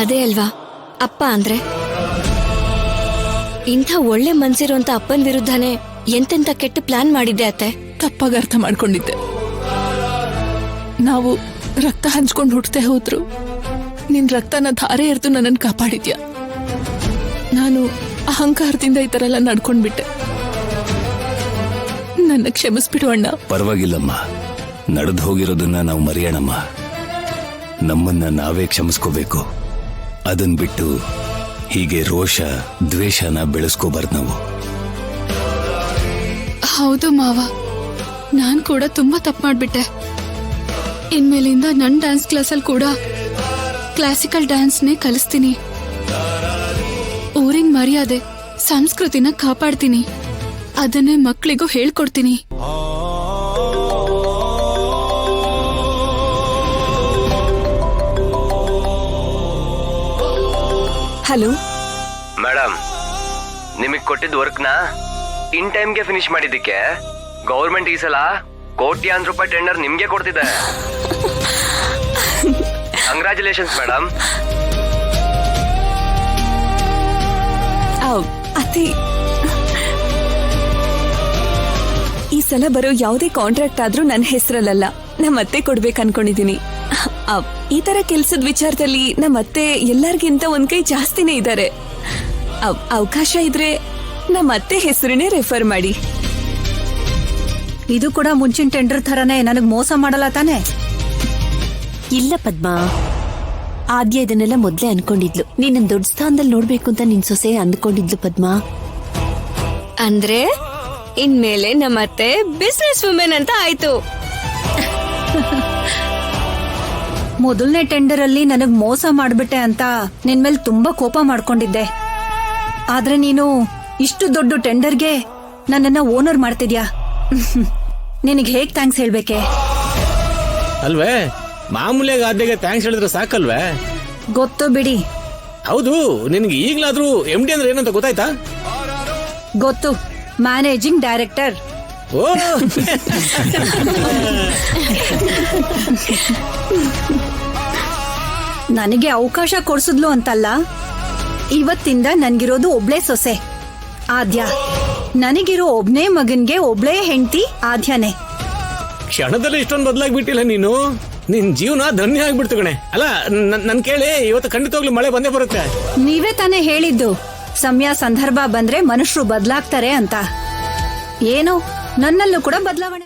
ಅದೇ ಅಲ್ವಾ ಅಪ್ಪ ಅಂದ್ರೆ. ಇಂಥ ಒಳ್ಳೆ ಮನ್ಸಿರುವಂತ ಅಪ್ಪನ ವಿರುದ್ಧನೇ ಎಂತೆಂತ ಕೆಟ್ಟ ಪ್ಲಾನ್ ಮಾಡಿದ್ದೆ ಅತ್ತೆ. ತಪ್ಪಾಗಿ ಅರ್ಥ ಮಾಡ್ಕೊಂಡಿದ್ದೆ. ನಾವು ರಕ್ತ ಹಂಚ್ಕೊಂಡು ಹುಟ್ಟತೆ ಹೋದ್ರು ನಿನ್ ರಕ್ತನ ಧಾರೆ ಎರೆದು ನನ್ನನ್ನು ಕಾಪಾಡಿದ್ಯಾ. ನಾನು ಅಹಂಕಾರದಿಂದ ಈ ತರ ಎಲ್ಲ ನಡ್ಕೊಂಡ್ಬಿಟ್ಟೆ. ನನ್ನ ಕ್ಷಮಿಸ್ಬಿಡು ಅಣ್ಣ. ಪರವಾಗಿಲ್ಲಮ್ಮ, ನಡೆದು ಹೋಗಿರೋದನ್ನ ನಾವು ಮರೆಯೋಣಮ್ಮ. ನಮ್ಮನ್ನ ನಾವೇ ಕ್ಷಮಿಸ್ಕೋಬೇಕು. ಅದನ್ ಬಿಟ್ಟು ಹೀಗೆ ರೋಷ ದ್ವೇಷನ ಬೆಳೆಸ್ಕೋಬಾರ್ದು ನಾವು. ಹೌದು ಮಾವ, ನಾನ್ ಕೂಡ ತುಂಬಾ ತಪ್ಪು ಮಾಡ್ಬಿಟ್ಟೆ. ಇನ್ಮೇಲಿಂದ ನನ್ ಡ್ಯಾನ್ಸ್ ಕ್ಲಾಸಲ್ಲಿ ಕೂಡ ಕ್ಲಾಸಿಕಲ್ ಡ್ಯಾನ್ಸ್ನೇ ಕಲಿಸ್ತೀನಿ. ಊರಿನ ಮರ್ಯಾದೆ ಸಂಸ್ಕೃತಿನ ಕಾಪಾಡ್ತೀನಿ. ಅದನ್ನೇ ಮಕ್ಕಳಿಗೂ ಹೇಳ್ಕೊಡ್ತೀನಿ. ಹಲೋ ಮೇಡಮ್, ನಿಮಗ್ ಕೊಟ್ಟಿದ್ದ ವರ್ಕ್ನ ಇನ್ ಟೈಮ್ಗೆ ಫಿನಿಶ್ ಮಾಡಿದ್ದಕ್ಕೆ ಗೌರ್ಮೆಂಟ್ ಈ ಸಲ ಕೋಟ್ಯಾಂತರ ರೂಪಾಯಿ ಟೆಂಡರ್ ನಿಮ್ಗೆ ಕೊಡ್ತಿದೆ. Congratulations madam. ಅತಿ ಈ ಸಲ ಬರೋ ಯಾವುದೇ ಕಾಂಟ್ರಾಕ್ಟ್ ಆದ್ರೂ ನನ್ನ ಹೆಸರಲ್ಲ, ನಮ್ಮ ಅತ್ತೆ ಕೊಡ್ಬೇಕು ಅನ್ಕೊಂಡಿದೀನಿ. ಈ ತರ ಕೆಲ್ಸದ ವಿಚಾರದಲ್ಲಿ ನಮ್ಮ ಅತ್ತೆ ಎಲ್ಲರಿಗಿಂತ ಒಂದ್ ಕೈ ಜಾಸ್ತಿನೇ ಇದ್ದಾರೆ. ಅವಕಾಶ ಇದ್ರೆ ನಮ್ಮ ಅತ್ತೆ ಹೆಸರನ್ನೇ ರೆಫರ್ ಮಾಡಿ. ಇದು ಕೂಡ ಮುಂಚಿನ ಟೆಂಡರ್ ಥರನೇ ನನಗ್ ಮೋಸ ಮಾಡಲ್ಲ ತಾನೆ? ಇಲ್ಲ ಪದ್ಮಾ, ಆದ್ಯ ಇದನ್ನೆಲ್ಲ ಮೊದ್ಲೇ ಅನ್ಕೊಂಡಿದ್ಲು. ನೀನ್ ದೊಡ್ಡ ಸ್ಥಾನದಲ್ಲಿ ನೋಡ್ಬೇಕು ಅಂತ ನಿನ್ ಸೊಸೆ ಅಂದ್ಕೊಂಡಿದ್ಲು ಪದ್ಮಾ. ಅಂದ್ರೆ ಇನ್ಮೇಲೆ ನಮ್ಮತ್ತೆ ಬಿಸ್ನೆಸ್ ವುಮೆನ್ ಅಂತ ಆಯ್ತು. ಮೊದಲನೇ ಟೆಂಡರ್ ಅಲ್ಲಿ ನನಗ್ ಮೋಸ ಮಾಡ್ಬಿಟ್ಟೆ ಅಂತ ನಿನ್ ಮೇಲೆ ತುಂಬಾ ಕೋಪ ಮಾಡ್ಕೊಂಡಿದ್ದೆ. ಆದ್ರೆ ನೀನು ಇಷ್ಟು ದೊಡ್ಡ ಟೆಂಡರ್ಗೆ ನನ್ನನ್ನ ಓನರ್ ಮಾಡ್ತಿದ್ಯಾ. ನಿನಗ್ ಹೇಗ್ ಥ್ಯಾಂಕ್ಸ್ ಹೇಳ್ಬೇಕೆ? ಅಲ್ವೇ, ಮಾಮೂಲಿಯಾಗಿ ಆದ್ಯಗೆ ಥ್ಯಾಂಕ್ಸ್ ಹೇಳಿದ್ರೆ ಸಾಕಲ್ವೇ? ಗೊತ್ತು ಬಿಡಿ. ಹೌದು, ನಿನ್ಗೆ ಈಗ್ಲಾದ್ರೂ MD ಅಂದ್ರೆ ಏನಂತ ಗೊತ್ತಾಯ್ತಾ? ಗೊತ್ತು, ಮ್ಯಾನೇಜಿಂಗ್ ಡೈರೆಕ್ಟರ್. ಓ ನನಗೆ ಅವಕಾಶ ಕೊಡ್ಸಿದ್ಲು ಅಂತಲ್ಲ, ಇವತ್ತಿಂದ ನನ್ಗಿರೋದು ಒಬ್ಳೇ ಸೊಸೆ ಆದ್ಯ. ನನಗಿರೋ ಒಬ್ನೇ ಮಗನ್ಗೆ ಒಬ್ಳೇ ಹೆಂಡತಿ ಆದ್ಯನೇ. ಕ್ಷಣದಲ್ಲಿ ಇಷ್ಟೊಂದು ಬದಲಾಗ್ಬಿಟ್ಟಿಲ್ಲ ನೀನು. ನಿನ್ ಜೀವನ ಧನ್ಯ ಆಗ್ಬಿಡ್ತು ಕಣೆ. ಅಲ್ಲ, ನನ್ ಕೇಳಿ ಇವತ್ತು ಖಂಡಿತವಾಗ್ಲೂ ಮಳೆ ಬಂದೇ ಬರುತ್ತೆ. ನೀವೇ ತಾನೇ ಹೇಳಿದ್ದು ಸಮಯ ಸಂದರ್ಭ ಬಂದ್ರೆ ಮನುಷ್ಯರು ಬದಲಾಗ್ತಾರೆ ಅಂತ. ಏನೋ ನನ್ನಲ್ಲೂ ಕೂಡ ಬದಲಾವಣೆ